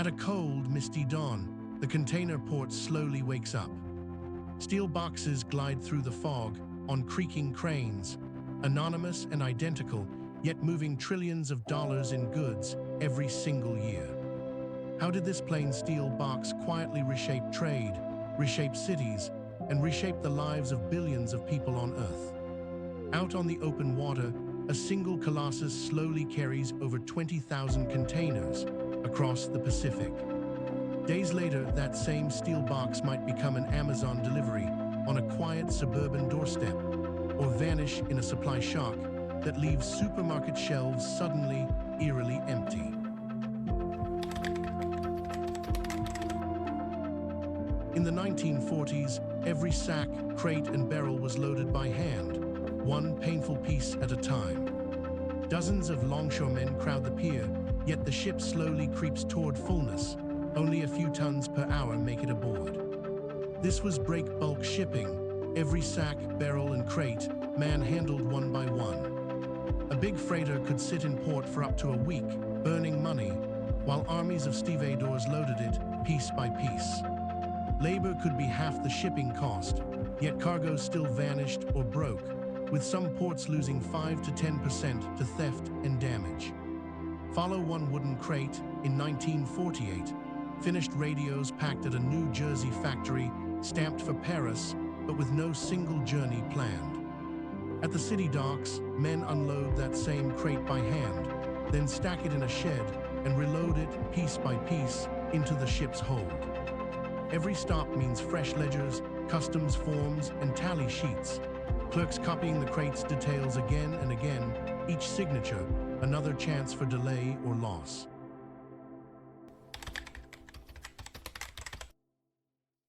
At a cold, misty dawn, the container port slowly wakes up. Steel boxes glide through the fog on creaking cranes, anonymous and identical, yet moving trillions of dollars in goods every single year. How did this plain steel box quietly reshape trade, reshape cities, and reshape the lives of billions of people on Earth? Out on the open water, a single colossus slowly carries over 20,000 containers across the Pacific. Days later, that same steel box might become an Amazon delivery on a quiet suburban doorstep, or vanish in a supply shock that leaves supermarket shelves suddenly, eerily empty. In the 1940s, every sack, crate, and barrel was loaded by hand, one painful piece at a time. Dozens of longshoremen crowd the pier, yet the ship slowly creeps toward fullness. Only a few tons per hour make it aboard. This was break bulk shipping, every sack, barrel, and crate man-handled one by one. A big freighter could sit in port for up to a week, burning money, while armies of stevedores loaded it piece by piece. Labor could be half the shipping cost, yet cargo still vanished or broke, with some ports losing 5 to 10% to theft and damage. Follow one wooden crate in 1948, finished radios packed at a New Jersey factory, stamped for Paris, but with no single journey planned. At the city docks, men unload that same crate by hand, then stack it in a shed and reload it piece by piece into the ship's hold. Every stop means fresh ledgers, customs forms, and tally sheets. Clerks copying the crate's details again and again, each signature another chance for delay or loss.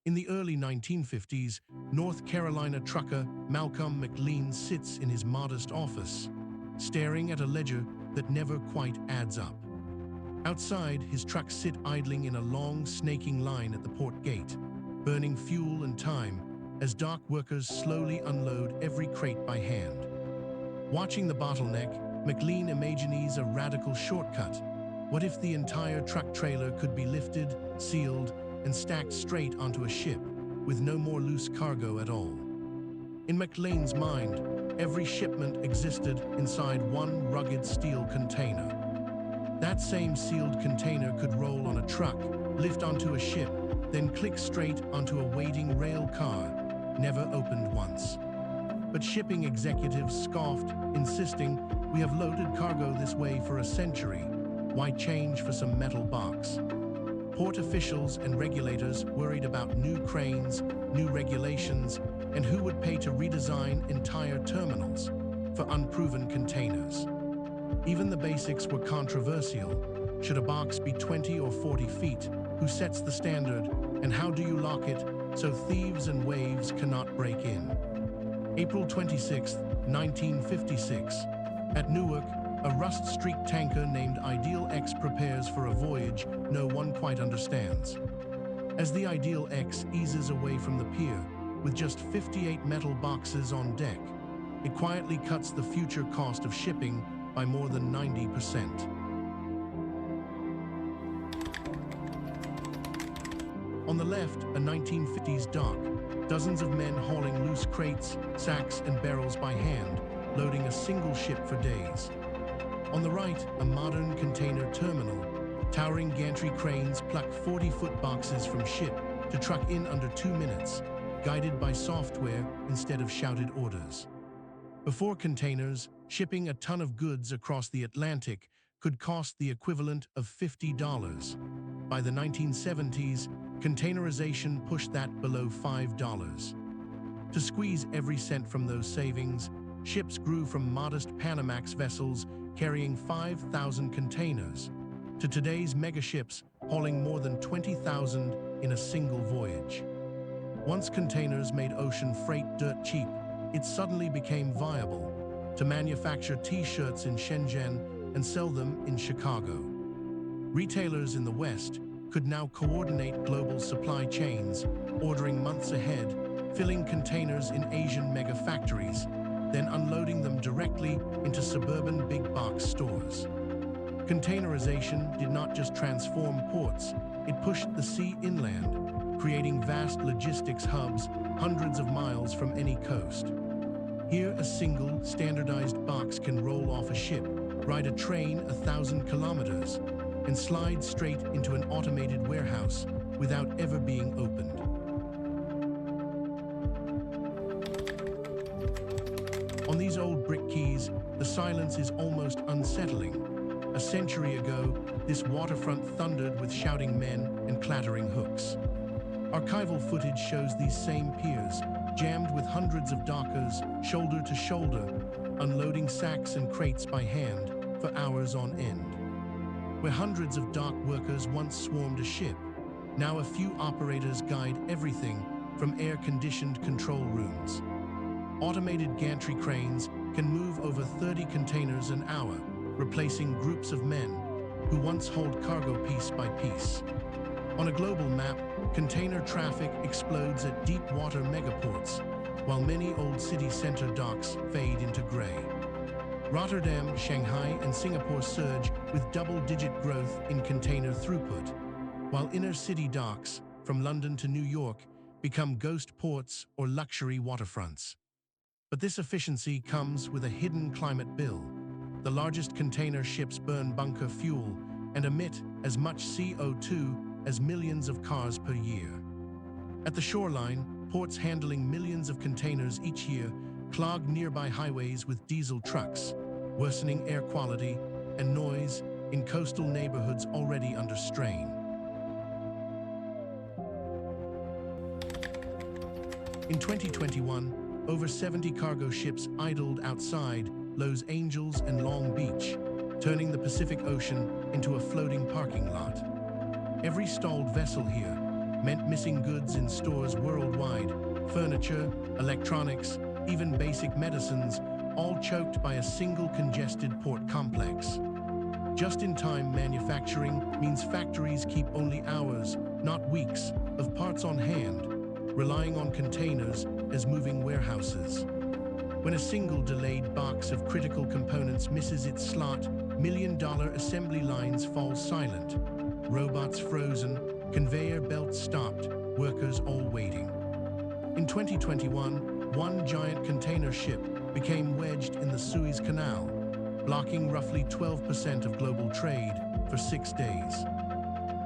In the early 1950s, North Carolina trucker Malcolm McLean sits in his modest office, staring at a ledger that never quite adds up. Outside, his trucks sit idling in a long, snaking line at the port gate, burning fuel and time as dock workers slowly unload every crate by hand. Watching the bottleneck, McLean imagines a radical shortcut. What if the entire truck trailer could be lifted, sealed, and stacked straight onto a ship, with no more loose cargo at all? In McLean's mind, every shipment existed inside one rugged steel container. That same sealed container could roll on a truck, lift onto a ship, then click straight onto a waiting rail car, never opened once. But shipping executives scoffed, insisting, "We have loaded cargo this way for a century. Why change for some metal box?" Port officials and regulators worried about new cranes, new regulations, and who would pay to redesign entire terminals for unproven containers. Even the basics were controversial. Should a box be 20 or 40 feet? Who sets the standard? And how do you lock it so thieves and waves cannot break in? April 26, 1956. At Newark, a rust-streaked tanker named Ideal X prepares for a voyage no one quite understands. As the Ideal X eases away from the pier, with just 58 metal boxes on deck, it quietly cuts the future cost of shipping by more than 90%. On the left, a 1950s dock, dozens of men hauling loose crates, sacks, and barrels by hand, loading a single ship for days. On the right, a modern container terminal. Towering gantry cranes pluck 40-foot boxes from ship to truck in under 2 minutes, guided by software instead of shouted orders. Before containers, shipping a ton of goods across the Atlantic could cost the equivalent of $50. By the 1970s, containerization pushed that below $5. To squeeze every cent from those savings, ships grew from modest Panamax vessels carrying 5,000 containers to today's megaships hauling more than 20,000 in a single voyage. Once containers made ocean freight dirt cheap, it suddenly became viable to manufacture T-shirts in Shenzhen and sell them in Chicago. Retailers in the West could now coordinate global supply chains, ordering months ahead, filling containers in Asian mega factories, then unloading them directly into suburban big box stores. Containerization did not just transform ports, it pushed the sea inland, creating vast logistics hubs hundreds of miles from any coast. Here, a single, standardized box can roll off a ship, ride a train 1,000 kilometers, and slide straight into an automated warehouse without ever being opened. On these old brick quays, the silence is almost unsettling. A century ago, this waterfront thundered with shouting men and clattering hooks. Archival footage shows these same piers, jammed with hundreds of dockers, shoulder to shoulder, unloading sacks and crates by hand for hours on end. Where hundreds of dock workers once swarmed a ship, now a few operators guide everything from air-conditioned control rooms. Automated gantry cranes can move over 30 containers an hour, replacing groups of men who once hold cargo piece by piece. On a global map, container traffic explodes at deep water megaports, while many old city center docks fade into gray. Rotterdam, Shanghai, and Singapore surge with double-digit growth in container throughput, while inner-city docks, from London to New York, become ghost ports or luxury waterfronts. But this efficiency comes with a hidden climate bill. The largest container ships burn bunker fuel and emit as much CO2 as millions of cars per year. At the shoreline, ports handling millions of containers each year clog nearby highways with diesel trucks, worsening air quality and noise in coastal neighborhoods already under strain. In 2021, over 70 cargo ships idled outside Los Angeles and Long Beach, turning the Pacific Ocean into a floating parking lot. Every stalled vessel here meant missing goods in stores worldwide, furniture, electronics, even basic medicines, all choked by a single congested port complex. Just-in-time manufacturing means factories keep only hours, not weeks, of parts on hand, relying on containers as moving warehouses. When a single delayed box of critical components misses its slot, million-dollar assembly lines fall silent. Robots frozen, conveyor belts stopped, workers all waiting. In 2021, one giant container ship became wedged in the Suez Canal, blocking roughly 12% of global trade for 6 days.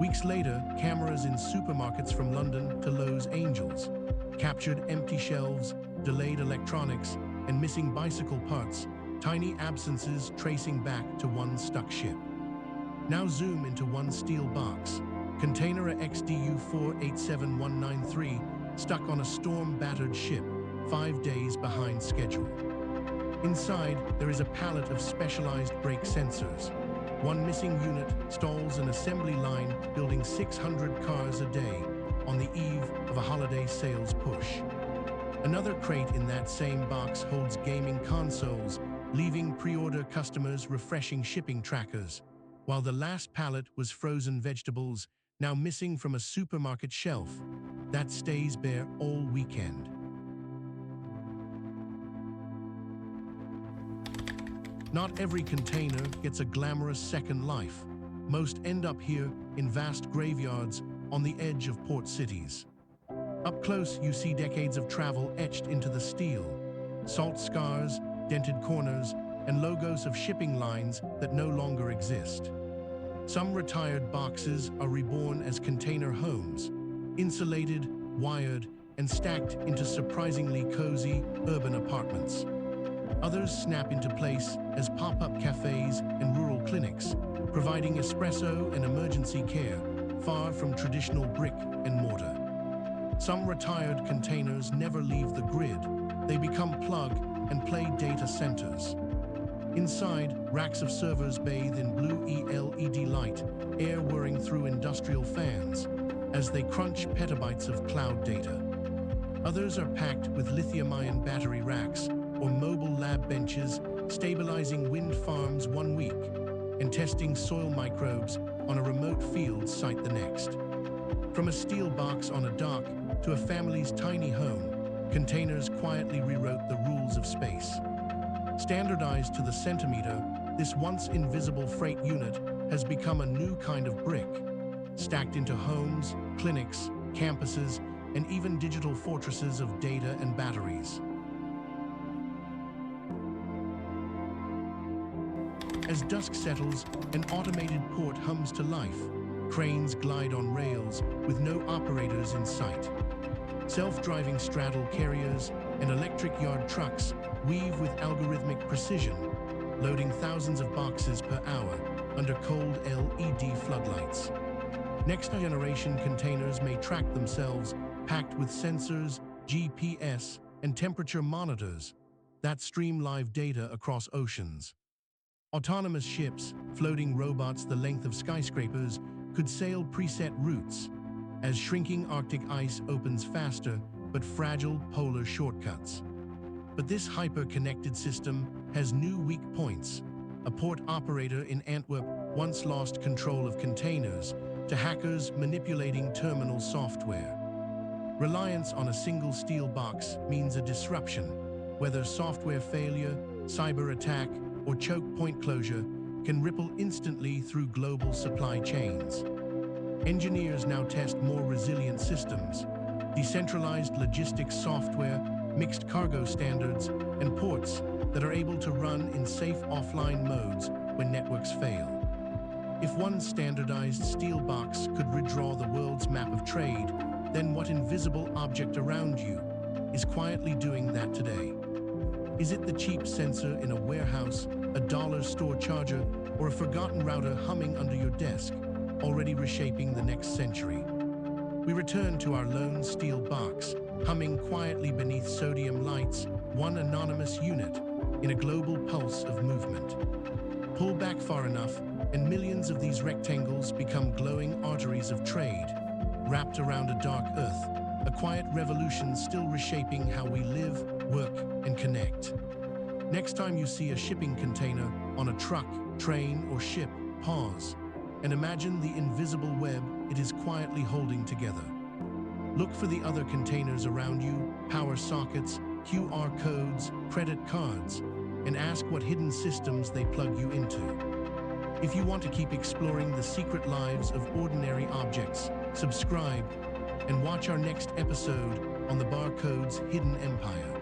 Weeks later, cameras in supermarkets from London to Los Angeles captured empty shelves, delayed electronics, and missing bicycle parts, tiny absences tracing back to one stuck ship. Now zoom into one steel box, container XDU 487193, stuck on a storm-battered ship, 5 days behind schedule. Inside, there is a pallet of specialized brake sensors. One missing unit stalls an assembly line building 600 cars a day on the eve of a holiday sales push. Another crate in that same box holds gaming consoles, leaving pre-order customers refreshing shipping trackers, while the last pallet was frozen vegetables, now missing from a supermarket shelf that stays bare all weekend. Not every container gets a glamorous second life. Most end up here in vast graveyards on the edge of port cities. Up close, you see decades of travel etched into the steel, salt scars, dented corners, and logos of shipping lines that no longer exist. Some retired boxes are reborn as container homes, insulated, wired, and stacked into surprisingly cozy urban apartments. Others snap into place as pop-up cafes and rural clinics, providing espresso and emergency care far from traditional brick and mortar. Some retired containers never leave the grid. They become plug-and-play data centers. Inside, racks of servers bathe in blue LED light, air whirring through industrial fans as they crunch petabytes of cloud data. Others are packed with lithium-ion battery racks or mobile lab benches, stabilizing wind farms 1 week and testing soil microbes on a remote field site the next. From a steel box on a dock to a family's tiny home, containers quietly rewrote the rules of space. Standardized to the centimeter, This once invisible freight unit has become a new kind of brick, stacked into homes, clinics, campuses, and even digital fortresses of data and batteries. As dusk settles, an automated port hums to life. Cranes glide on rails with no operators in sight. Self-driving straddle carriers and electric yard trucks weave with algorithmic precision, loading thousands of boxes per hour under cold LED floodlights. Next-generation containers may track themselves, packed with sensors, GPS, and temperature monitors that stream live data across oceans. Autonomous ships, floating robots the length of skyscrapers, could sail preset routes as shrinking Arctic ice opens faster but fragile polar shortcuts. But this hyper-connected system has new weak points. A port operator in Antwerp once lost control of containers to hackers manipulating terminal software. Reliance on a single steel box means a disruption, whether software failure, cyber attack, or choke point closure can ripple instantly through global supply chains. Engineers now test more resilient systems, decentralized logistics software, mixed cargo standards, and ports that are able to run in safe offline modes when networks fail. If one standardized steel box could redraw the world's map of trade, then what invisible object around you is quietly doing that today? Is it the cheap sensor in a warehouse, a dollar store charger, or a forgotten router humming under your desk, already reshaping the next century? We return to our lone steel box, humming quietly beneath sodium lights, one anonymous unit in a global pulse of movement. Pull back far enough, and millions of these rectangles become glowing arteries of trade, wrapped around a dark earth, a quiet revolution still reshaping how we live, work, and connect. Next time you see a shipping container on a truck, train, or ship, pause and imagine the invisible web it is quietly holding together. Look for the other containers around you, power sockets, QR codes, credit cards, and ask what hidden systems they plug you into. If you want to keep exploring the secret lives of ordinary objects, subscribe and watch our next episode on the Barcode's Hidden Empire.